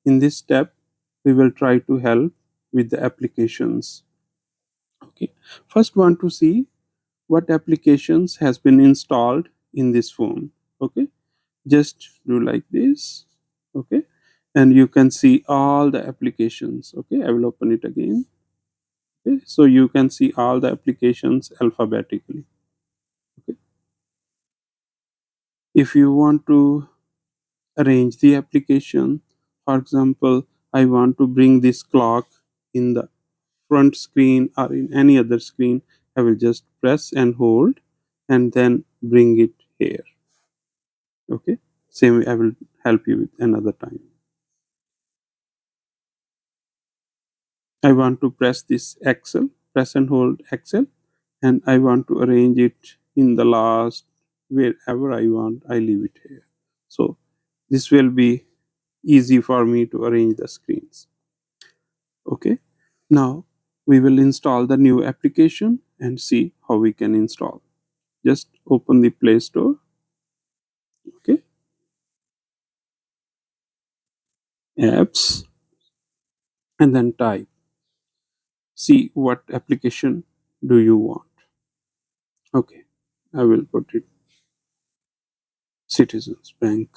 in this step we will try to help with the applications. Okay, first want to see what applications has been installed in this phone. Okay, just do like this. Okay, and you can see all the applications. Okay, I will open it again. Okay, so you can see all the applications alphabetically. Okay, if you want to arrange the application, for example, I want to bring this clock in the front screen or in any other screen, I will just press and hold and then bring it here. Okay, same way I will help you with another time. I want to press this Excel, press and hold Excel, and I want to arrange it in the last, wherever I want, I leave it here. So this will be easy for me to arrange the screens. Okay, now we will install the new application and see how we can install. Just open the Play Store. Okay, apps, and then type, see what application do you want. Okay, I will put it Citizens Bank.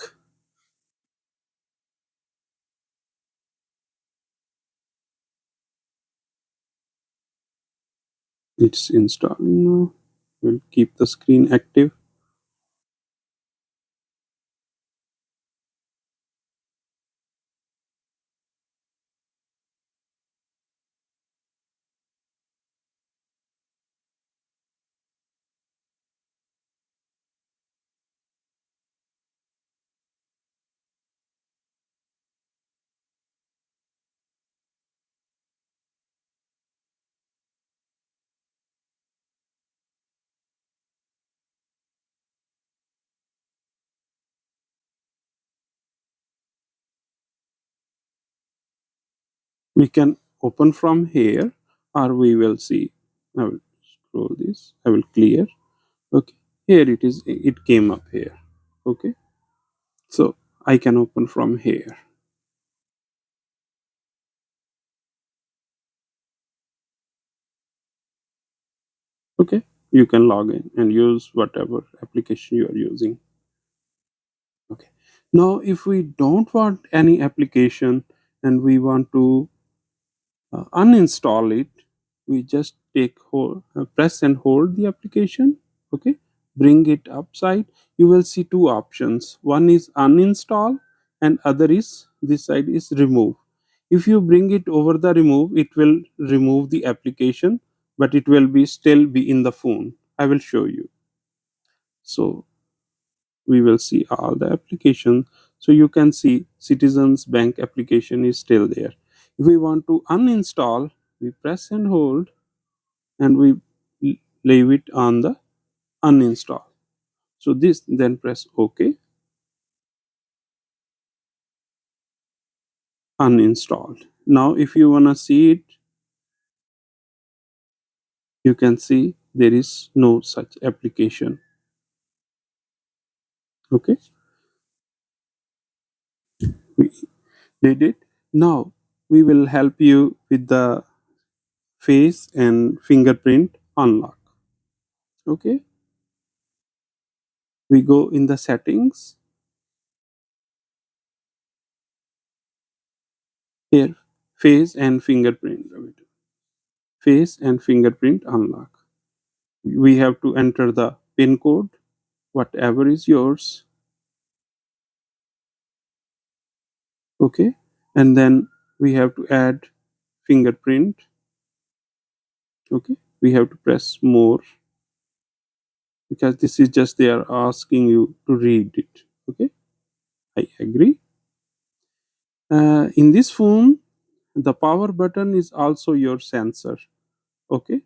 It's installing now. We'll keep the screen active. We can open from here, or we will see. I will scroll this. I will clear. Okay, here it is. It came up here. Okay, so I can open from here. Okay, you can log in and use whatever application you are using. Okay, now if we don't want any application and we want to uninstall it, we just take hold, press and hold the application. Okay, bring it upside. You will see two options. One is uninstall, and other is, this side is remove. If you bring it over the remove, it will remove the application, but it will be still be in the phone. I will show you. So we will see all the application. So you can see Citizens Bank application is still there. If we want to uninstall, we press and hold and we leave it on the uninstall. So this, then press OK, uninstalled. Now if you want to see it, you can see there is no such application. Okay, we did it. Now we will help you with the face and fingerprint unlock. Okay, we go in the settings. Here, face and fingerprint. Face and fingerprint unlock. We have to enter the pin code, whatever is yours. Okay, and then we have to add fingerprint. Okay, we have to press more because this is just they are asking you to read it. Okay, I agree. In this phone, the power button is also your sensor. Okay,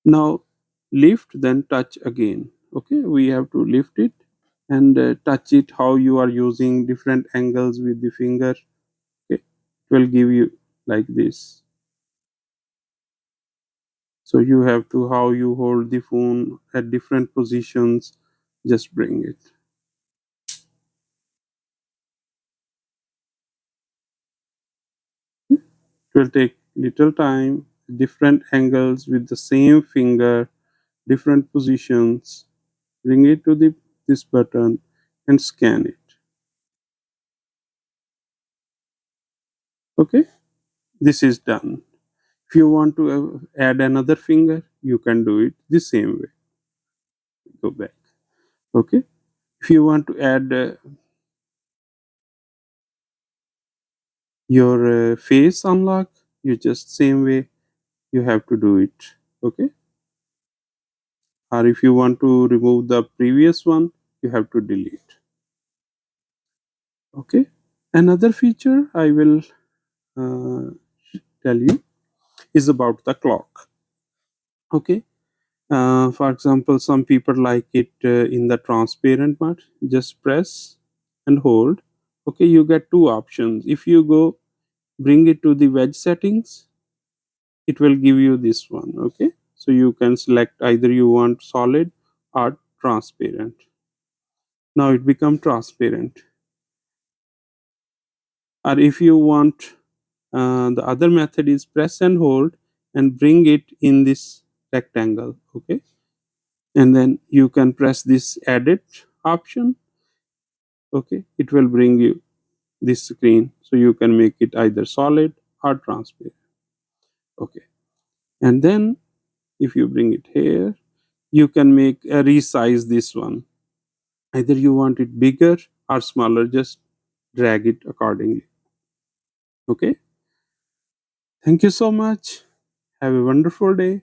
now lift, then touch again. Okay, we have to lift it and touch it how you are using different angles with the finger. Okay, it will give you like this. So you have to how you hold the phone at different positions, just bring it. will take little time, different angles with the same finger, different positions. Bring it to this button and scan it. Okay, this is done. If you want to add another finger, you can do it the same way. Go back. Okay, if you want to add your face unlock, you just same way you have to do it. Okay, or if you want to remove the previous one, you have to delete. Okay, another feature I will uh, tell you is about the clock. Okay, for example, some people like it in the transparent mode. Just press and hold. Okay, you get two options. If you go bring it to the wedge settings, it will give you this one. Okay, so you can select either you want solid or transparent. Now it become transparent. Or if you want, the other method is press and hold and bring it in this rectangle. Okay, and then you can press this edit option. Okay, it will bring you this screen, so you can make it either solid or transparent. Okay, and then if you bring it here, you can make a resize this one. Either you want it bigger or smaller, just drag it accordingly. Okay, thank you so much. Have a wonderful day.